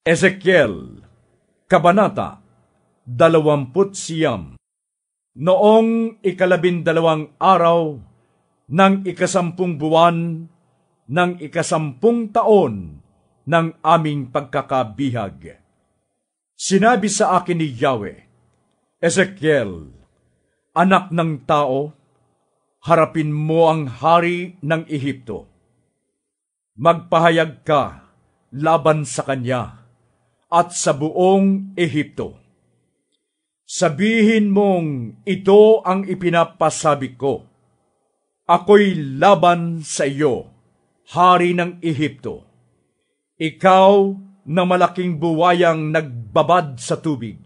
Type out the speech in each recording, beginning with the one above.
Ezekiel, Kabanata 29. Noong 12 araw ng 10 buwan ng 10 taon ng aming pagkakabihag, sinabi sa akin ni Yahweh, Ezekiel, anak ng tao, harapin mo ang hari ng Ehipto. Magpahayag ka laban sa kanya at sa buong Ehipto. Sabihin mong ito ang ipinapasabi ko. Ako'y laban sa iyo, hari ng Ehipto. Ikaw na malaking buwayang nagbabad sa tubig.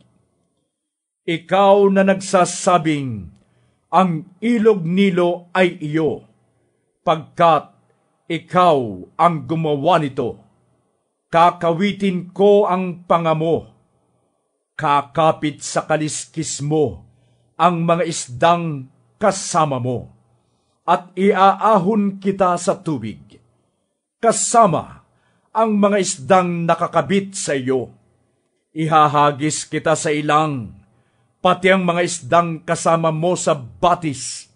Ikaw na nagsasabing ang ilog Nilo ay iyo, pagkat ikaw ang gumawa nito. Kakawitin ko ang panga mo, kakapit sa kaliskis mo ang mga isdang kasama mo, at iaahon kita sa tubig, kasama ang mga isdang nakakabit sa iyo. Ihahagis kita sa ilang, pati ang mga isdang kasama mo sa batis.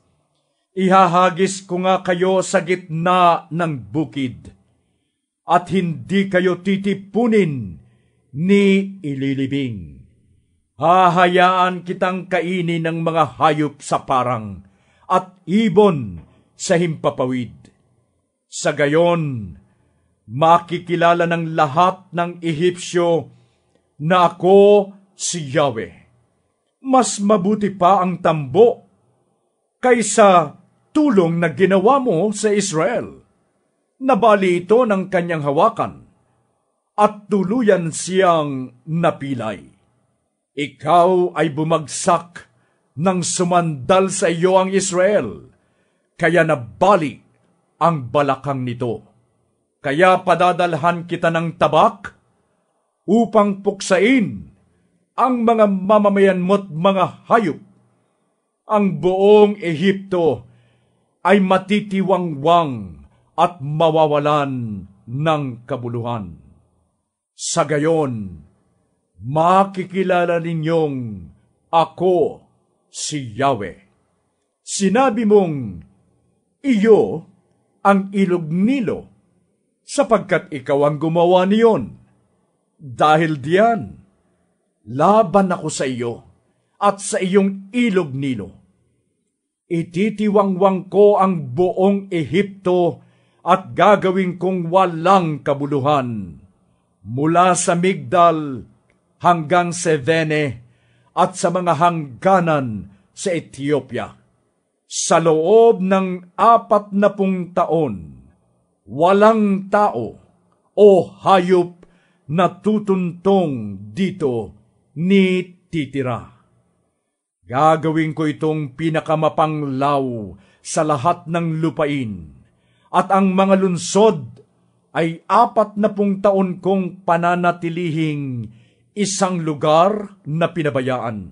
Ihahagis ko nga kayo sa gitna ng bukid, at hindi kayo titipunin ni ililibing. Hahayaan kitang kainin ng mga hayop sa parang at ibon sa himpapawid. Sa gayon, makikilala ng lahat ng Ehipsyo na ako si Yahweh. Mas mabuti pa ang tambo kaysa tulong na ginawa mo sa Israel. Nabali ito ng kanyang hawakan, at tuluyan siyang napilay. Ikaw ay bumagsak nang sumandal sa iyo ang Israel, kaya nabali ang balakang nito. Kaya padadalhan kita ng tabak upang puksain ang mga mamamayan mo't mga hayop. Ang buong Ehipto ay matitiwangwang at mawawalan ng kabuluhan. Sa gayon, makikilala ninyong ako si Yahweh. Sinabi mong, iyo ang ilog Nilo, sapagkat ikaw ang gumawa niyon. Dahil diyan, laban ako sa iyo at sa iyong ilog Nilo. Ititiwangwang ko ang buong Ehipto at gagawin kong walang kabuluhan, mula sa Migdal hanggang Sevene at sa mga hangganan sa Ethiopia. Sa loob ng 40 taon, walang tao o hayop na tutuntong dito ni titira. Gagawin ko itong pinakamapanglaw sa lahat ng lupain, at ang mga lunsod ay 40 taon kong pananatilihing isang lugar na pinabayaan.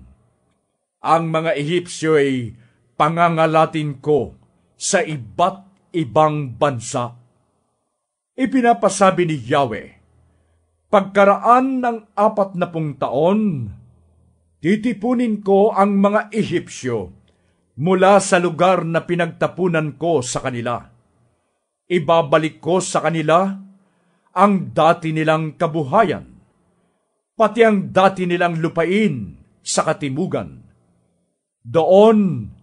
Ang mga Ehipsyo ay pangangalatin ko sa iba't ibang bansa. Ipinapasabi ni Yahweh, pagkaraan ng 40 taon, titipunin ko ang mga Ehipsyo mula sa lugar na pinagtapunan ko sa kanila. Ibabalik ko sa kanila ang dati nilang kabuhayan, pati ang dati nilang lupain sa katimugan. Doon,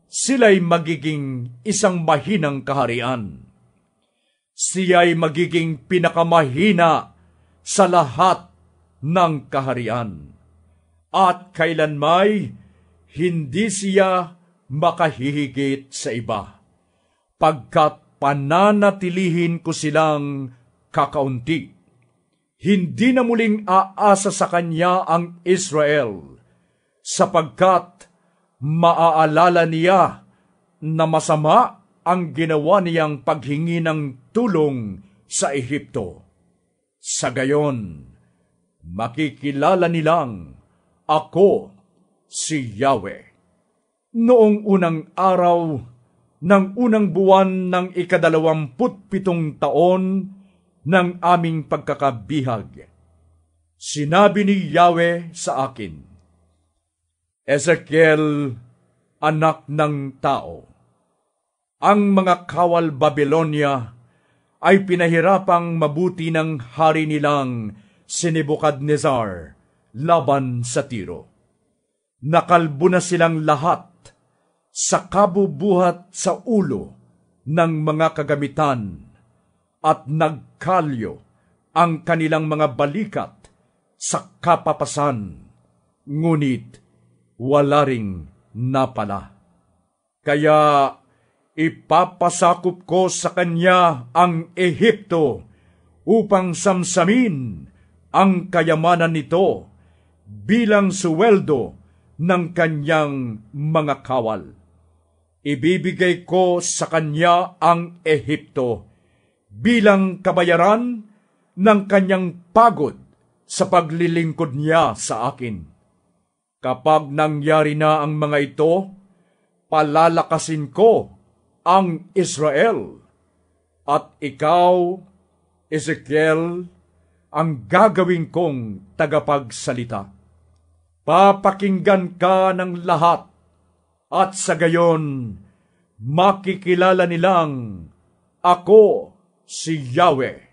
sila'y magiging isang mahinang kaharian. Siya'y magiging pinakamahina sa lahat ng kaharian. At kailanmay, hindi siya makahihigit sa iba, pagkat pananatilihin ko silang kakaunti. Hindi na muling aasa sa kanya ang Israel, sapagkat maaalala niya na masama ang ginawa niyang paghingi ng tulong sa Ehipto. Sa gayon, makikilala nilang ako si Yahweh. Noong unang araw ng unang buwan ng 27 taon ng aming pagkakabihag, Sinabi ni Yahweh sa akin, Ezekiel, anak ng tao, ang mga kawal Babylonia ay pinahirapang mabuti ng hari nilang si Nebuchadnezzar laban sa Tiro. Nakalbo na silang lahat sa kabubuhat sa ulo ng mga kagamitan at nagkalyo ang kanilang mga balikat sa kapapasan, ngunit wala ring napala. Kaya ipapasakop ko sa kanya ang Ehipto upang samsamin ang kayamanan nito bilang suweldo ng kanyang mga kawal. Ibibigay ko sa kanya ang Ehipto bilang kabayaran ng kanyang pagod sa paglilingkod niya sa akin. Kapag nangyari na ang mga ito, palalakasin ko ang Israel, at ikaw, Ezekiel, ang gagawin kong tagapagsalita. Papakinggan ka ng lahat, at sa gayon, makikilala nilang ako si Yahweh.